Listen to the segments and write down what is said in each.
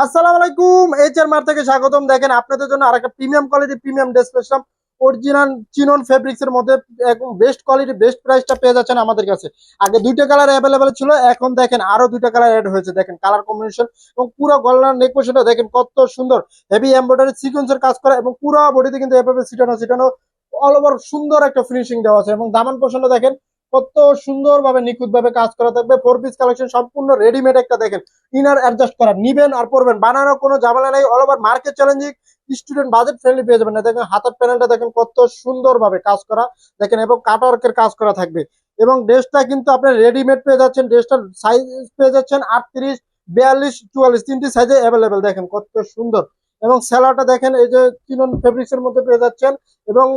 আসসালামু আলাইকুম, HR mart থেকে স্বাগতম। দেখেন আপনাদের জন্য আরেকটা প্রিমিয়াম কোয়ালিটি প্রিমিয়াম ড্রেস পেলাম। অরিজিনাল চিনন ফেব্রিক্স এর মধ্যে একদম বেস্ট কোয়ালিটি বেস্ট প্রাইসটা পেয়ে যাচ্ছেন আমাদের কাছে। আগে দুইটা কালার অ্যাভেলেবেল ছিল, এখন দেখেন আরো দুইটা কালার অ্যাড হয়েছে। দেখেন কালার কম্বিনেশন এবং পুরো গলার নেক পোর্শনটা দেখেন কত সুন্দর, হেভি এমব্রয়ডারি সিকোয়েন্সের কাজ করা এবং পুরো বডিতে কিন্তু এভাবে ছিটানো ছিটানো অল ওভার সুন্দর একটা ফিনিশিং দেওয়া আছে। এবং দামান পোর্শনটা দেখেন কত সুন্দর ভাবে নিখুঁত ভাবে কাজ করা থাকবে। 4 পিস কালেকশন সম্পূর্ণ রেডিমেড একটা দেখেন, ইনার অ্যাডজাস্ট করা, নিবেন আর পরবেন, বানানোর কোনো ঝামেলা নেই। All over market challenging, student budget friendly পেয়ে যাবেন না। দেখেন হাতের প্যানেলটা দেখেন কত সুন্দর ভাবে কাজ করা দেখেন, এবং কাটওয়ার্কের কাজ করা থাকবে। এবং ড্রেসটা কিন্তু আপনার রেডিমেড পেয়ে যাচ্ছেন। ড্রেসটার সাইজ পেয়ে যাচ্ছেন 38, 42, 44 তিনটি সাইজে অ্যাভেলেবেল। দেখেন কত সুন্দর। এবং সেলারটা দেখেন এই যে চিনন ফেব্রিক্স এর মধ্যে পেয়ে যাচ্ছেন। এবং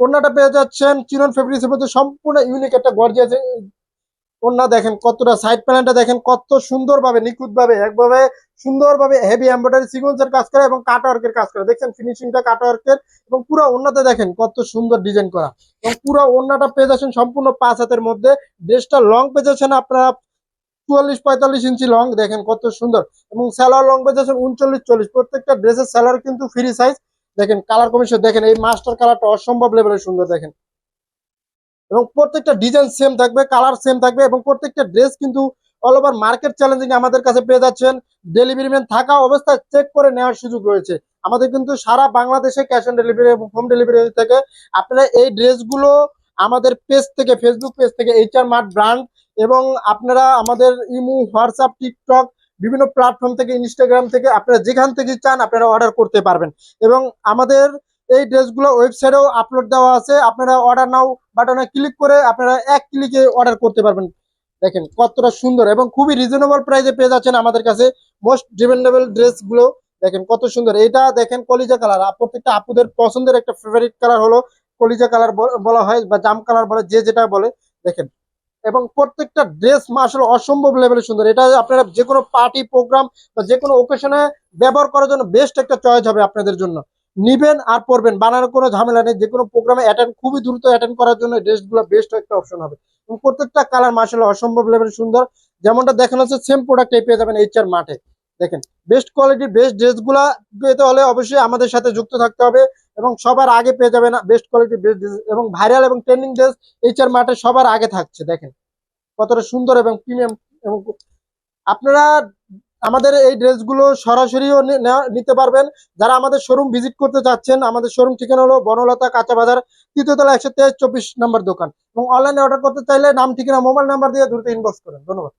ওড়নাটা পেয়ে যাচ্ছেন চিনন ফেব্রিক্স এর মধ্যে সম্পূর্ণ ইউনিক একটা গর্জিয়াস ওড়না। দেখেন কতটা, সাইড প্যানেলটা দেখেন কত সুন্দর ভাবে নিখুঁত ভাবে একভাবে সুন্দর ভাবে হেভি এমব্রয়ডারি সিকোয়েন্সের কাজ করে এবং কাটওয়ার্কের কাজ করে। দেখছেন ফিনিশিংটা কাটওয়ার্কের। এবং পুরো ওড়নাতে দেখেন কত সুন্দর ডিজাইন করা। এবং পুরো ওড়নাটা পেয়ে যাচ্ছেন সম্পূর্ণ 5 হাতের মধ্যে। ড্রেসটা লং পেয়ে যাচ্ছেন আপনারা 44-45 ইঞ্চি লং। দেখেন কত সুন্দর। এবং স্যালোয়ার লং পেয়ে যাচ্ছেন 39-40। প্রত্যেকটা ড্রেসের স্যালোয়ার কিন্তু ফ্রি সাইজ। দেখেন কালার কম্বিনেশন দেখেন, এই মাস্টার কালারটা অসম্ভব লেভেলের সুন্দর দেখেন। এবং প্রত্যেকটা ডিজাইন সেম থাকবে, কালার সেম থাকবে এবং প্রত্যেকটা ড্রেস কিন্তু অল ওভার মার্কেট চ্যালেঞ্জিং আমাদের কাছে পেয়ে যাচ্ছেন। ডেলিভারি ম্যান থাকা অবস্থায় চেক করে নেওয়ার সুযোগ রয়েছে। আমাদের কিন্তু সারা বাংলাদেশে ক্যাশ অন ডেলিভারি এবং হোম ডেলিভারি থেকে আপনারা এই ড্রেসগুলো আমাদের পেজ থেকে, ফেসবুক পেজ থেকে এইচআর মার্ট ব্র্যান্ড, এবং আপনারা আমাদের ইমো, হোয়াটসঅ্যাপ, টিকটক বিভিন্ন প্ল্যাটফর্ম থেকে, ইনস্টাগ্রাম থেকে আপনারা যেখান থেকে চান আপনারা অর্ডার করতে পারবেন। এবং আমাদের এই ড্রেসগুলো ওয়েবসাইটেও আপলোড দেওয়া আছে। আপনারা অর্ডার নাও বাটনে ক্লিক করে আপনারা এক ক্লিকে অর্ডার করতে পারবেন। দেখেন কতটা সুন্দর এবং খুবই রিজনেবল প্রাইসে পেয়ে যাচ্ছেন আমাদের কাছে মোস্ট ডিমান্ডেবল ড্রেসগুলো। দেখেন কত সুন্দর। এটা দেখেন কলিজা কালার, প্রত্যেকটা আপুদের পছন্দের একটা ফেভারিট কালার হলো কলিজা কালার বলা হয় বা জাম কালার বলে, যে যেটা বলে। দেখেন এবং প্রত্যেকটা ড্রেস আসলে অসম্ভব লেভেলের সুন্দর। এটা আপনারা যে কোনো পার্টি প্রোগ্রাম বা যে কোনো ওকেশনে ব্যবহার করার জন্য বেস্ট একটা চয়েস হবে আপনাদের জন্য। নিবেন আর পরবেন, বানানোর কোনো ঝামেলা নেই। যে কোনো প্রোগ্রামে অ্যাটেন্ড খুবই দ্রুত অ্যাটেন্ড করার জন্য ড্রেসগুলো বেস্ট একটা অপশন হবে। এবং প্রত্যেকটা কালার মাশাআল্লাহ অসম্ভব লেভেলের সুন্দর। যেমনটা দেখানো হচ্ছে সেম প্রোডাক্টই পেয়ে যাবেন এইচআর মার্টে। দেখেন বেস্ট কোয়ালিটির বেস্ট ড্রেসগুলা পেতে হলে অবশ্যই আমাদের সাথে যুক্ত থাকতে হবে। এবং সবার আগে পেয়ে যাবেন বেস্ট কোয়ালিটির বেস্ট ড্রেস এবং ভাইরাল এবং ট্রেন্ডিং ড্রেস এইচআর মার্টে সবার আগে থাকছে। দেখেন কতটা সুন্দর এবং প্রিমিয়াম। এবং আপনারা আমাদের এই ড্রেসগুলো সরাসরিও নিতে পারবেন। যারা আমাদের শোরুম ভিজিট করতে চাচ্ছেন, আমাদের শোরুম ঠিকানা হলো বনলতা কাঁচা বাজার, তৃতীয়তলা 123, 24 নম্বর দোকান। এবং অনলাইনে অর্ডার করতে চাইলে নাম, ঠিকানা, মোবাইল নাম্বার দিয়ে দ্রুত ইনবক্স করেন। ধন্যবাদ।